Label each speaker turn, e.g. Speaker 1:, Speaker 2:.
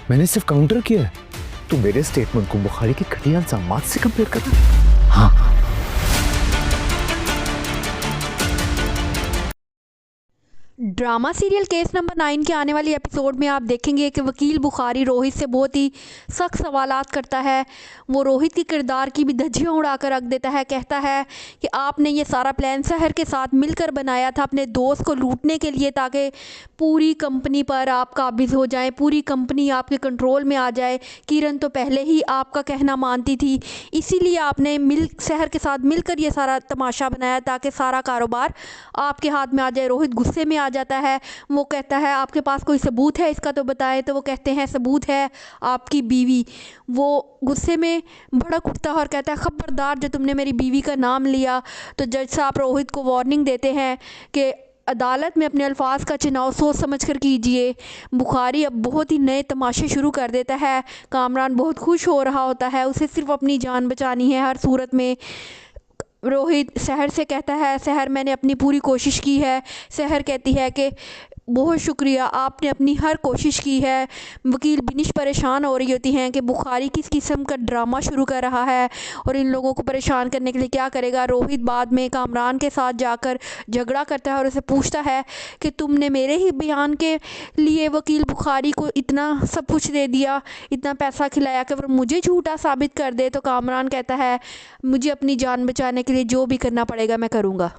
Speaker 1: मैंने सिर्फ काउंटर किया है। तू मेरे स्टेटमेंट को बुखारी के घटिया इल्जामात से कंपेयर कर रहा है? हाँ।
Speaker 2: ड्रामा सीरियल केस नंबर 9 के आने वाली एपिसोड में आप देखेंगे कि वकील बुखारी रोहित से बहुत ही सख्त सवालात करता है। वो रोहित की किरदार की भी धज्जियां उड़ाकर रख देता है। कहता है कि आपने ये सारा प्लान सहर के साथ मिलकर बनाया था अपने दोस्त को लूटने के लिए, ताकि पूरी कंपनी पर आप काबिज हो जाए, पूरी कंपनी आपके कंट्रोल में आ जाए। किरण तो पहले ही आपका कहना मानती थी, इसीलिए आपने सहर के साथ मिलकर ये सारा तमाशा बनाया ताकि सारा कारोबार आपके हाथ में आ जाए। रोहित गुस्से में आ जाता है। वो कहता है आपके पास कोई सबूत है इसका तो बताएं। तो वो कहते हैं सबूत है आपकी बीवी। वो गुस्से में भड़क उठता है और कहता है खबरदार जो तुमने मेरी बीवी का नाम लिया। तो जज साहब रोहित को वार्निंग देते हैं कि अदालत में अपने अल्फाज का चुनाव सोच समझ कर कीजिए। बुखारी अब बहुत ही नए तमाशे शुरू कर देता है। कामरान बहुत खुश हो रहा होता है, उसे सिर्फ अपनी जान बचानी है हर सूरत में। रोहित सहर से कहता है सहर मैंने अपनी पूरी कोशिश की है। सहर कहती है कि बहुत शुक्रिया, आपने अपनी हर कोशिश की है। वकील बिनिश परेशान हो रही होती हैं कि बुखारी किस किस्म का ड्रामा शुरू कर रहा है और इन लोगों को परेशान करने के लिए क्या करेगा। रोहित बाद में कामरान के साथ जाकर झगड़ा करता है और उसे पूछता है कि तुमने मेरे ही बयान के लिए वकील बुखारी को इतना सब कुछ दे दिया, इतना पैसा खिलाया कि वो मुझे झूठा साबित कर दे। तो कामरान कहता है मुझे अपनी जान बचाने के लिए जो भी करना पड़ेगा मैं करूँगा।